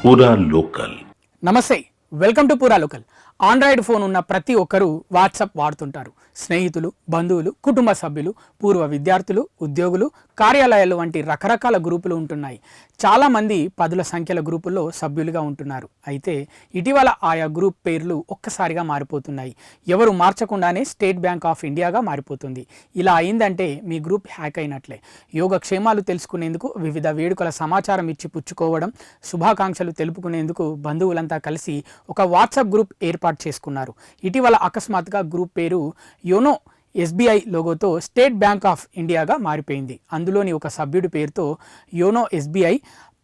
పూరా లోకల్. నమస్తే, welcome to పూరా లోకల్. ఆండ్రాయిడ్ ఫోన్ ఉన్న ప్రతి ఒక్కరూ వాట్సాప్ వాడుతుంటారు. స్నేహితులు, బంధువులు, కుటుంబ సభ్యులు, పూర్వ విద్యార్థులు, ఉద్యోగులు, కార్యాలయాలు వంటి రకరకాల గ్రూపులు ఉంటున్నాయి. చాలామంది పదుల సంఖ్యల గ్రూపుల్లో సభ్యులుగా ఉంటున్నారు. అయితే ఇటీవల ఆయా గ్రూప్ పేర్లు ఒక్కసారిగా మారిపోతున్నాయి. ఎవరు మార్చకుండానే స్టేట్ బ్యాంక్ ఆఫ్ ఇండియాగా మారిపోతుంది. ఇలా అయిందంటే మీ గ్రూప్ హ్యాక్ అయినట్లే. యోగక్షేమాలు తెలుసుకునేందుకు వివిధ వేడుకల సమాచారం ఇచ్చి పుచ్చుకోవడం, శుభాకాంక్షలు తెలుపుకునేందుకు బంధువులంతా కలిసి ఒక వాట్సాప్ గ్రూప్ ఏర్పాటు చేసుకున్నారు. ఇటీవల అకస్మాత్తుగా గ్రూప్ పేరు యోనో ఎస్బీఐ లోగోతో స్టేట్ బ్యాంక్ ఆఫ్ ఇండియాగా మారిపోయింది. అందులోని ఒక సభ్యుడి పేరుతో YONO SBI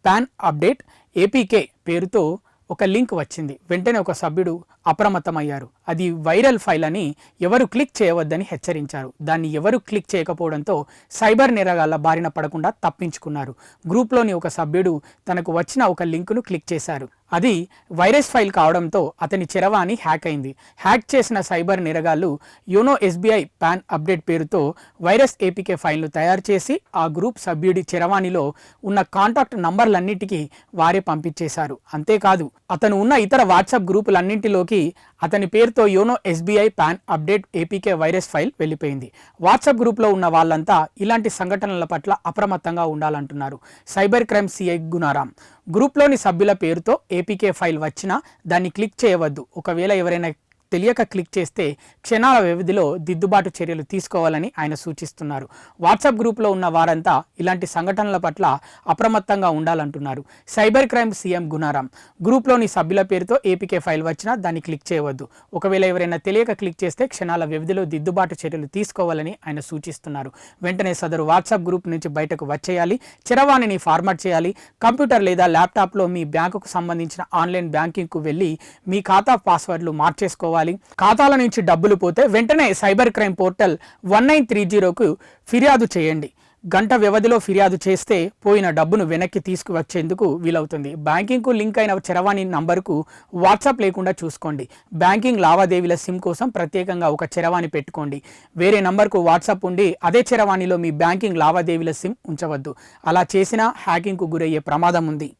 PAN update APK పేరుతో ఒక లింక్ వచ్చింది. వెంటనే ఒక సభ్యుడు అప్రమత్తమయ్యారు. అది వైరల్ ఫైల్ అని, ఎవరు క్లిక్ చేయవద్దని హెచ్చరించారు. దాన్ని ఎవరు క్లిక్ చేయకపోవడంతో సైబర్ నేరగాళ్ల బారిన పడకుండా తప్పించుకున్నారు. గ్రూప్లోని ఒక సభ్యుడు తనకు వచ్చిన ఒక లింకును క్లిక్ చేశారు. అది వైరస్ ఫైల్ కావడంతో అతని చరవాణి హ్యాక్ అయింది. హ్యాక్ చేసిన సైబర్ నేరగాళ్లు యోనో ఎస్బీఐ పాన్ అప్డేట్ పేరుతో వైరస్ ఏపీకే ఫైల్ను తయారు చేసి ఆ గ్రూప్ సభ్యుడి చరవాణిలో ఉన్న కాంటాక్ట్ నంబర్లన్నిటికీ వారే పంపించేశారు. అంతేకాదు, అతను ఉన్న ఇతర వాట్సాప్ గ్రూపులన్నింటిలోకి అతని పేరుతో YONO SBI PAN update APK virus file వెళ్ళిపోయింది. వాట్సాప్ గ్రూప్లో ఉన్న వాళ్ళంతా ఇలాంటి సంఘటనల పట్ల అప్రమత్తంగా ఉండాలంటున్నారు సైబర్ క్రైమ్ సిఐ గుణారాం. గ్రూప్లోని సభ్యుల పేరుతో ఏపీకే ఫైల్ వచ్చినా దాన్ని క్లిక్ చేయవద్దు. ఒకవేళ ఎవరైనా తెలియక క్లిక్ చేస్తే క్షణాల వ్యవధిలో దిద్దుబాటు చర్యలు తీసుకోవాలని ఆయన సూచిస్తున్నారు. వాట్సాప్ గ్రూప్లో ఉన్న వారంతా ఇలాంటి సంఘటనల పట్ల అప్రమత్తంగా ఉండాలంటున్నారు సైబర్ క్రైమ్ సీఎం గుణారాం. గ్రూప్లోని సభ్యుల పేరుతో ఏపీకే ఫైల్ వచ్చినా దాన్ని క్లిక్ చేయవద్దు. ఒకవేళ ఎవరైనా తెలియక క్లిక్ చేస్తే క్షణాల వ్యవధిలో దిద్దుబాటు చర్యలు తీసుకోవాలని ఆయన సూచిస్తున్నారు. వెంటనే సదరు వాట్సాప్ గ్రూప్ నుంచి బయటకు వచ్చేయాలి. చరవాణిని ఫార్మాట్ చేయాలి. కంప్యూటర్ లేదా ల్యాప్టాప్లో మీ బ్యాంకుకు సంబంధించిన ఆన్లైన్ బ్యాంకింగ్కు వెళ్ళి మీ ఖాతా పాస్వర్డ్లు మార్చేసుకోవాలి. ఖాతాల నుంచి డబ్బులు పోతే వెంటనే సైబర్ క్రైమ్ పోర్టల్ 1930కు ఫిర్యాదు చేయండి. గంట వ్యవధిలో ఫిర్యాదు చేస్తే పోయిన డబ్బును వెనక్కి తీసుకువచ్చేందుకు వీలవుతుంది. బ్యాంకింగ్కు లింక్ అయిన చరవాణి నంబర్కు వాట్సాప్ లేకుండా చూసుకోండి. బ్యాంకింగ్ లావాదేవీల సిమ్ కోసం ప్రత్యేకంగా ఒక చరవాణి పెట్టుకోండి. వేరే నంబర్కు వాట్సాప్ ఉండి అదే చరవాణిలో మీ బ్యాంకింగ్ లావాదేవీల సిమ్ ఉంచవద్దు. అలా చేసినా హ్యాకింగ్కు గురయ్యే ప్రమాదం ఉంది.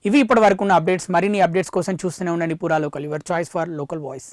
ఇవి ఇప్పటి వరకు ఉన్న అప్డేట్స్. మరిన్ని అప్డేట్స్ కోసం చూస్తూనే ఉండండి పూరా local, your choice for local voice.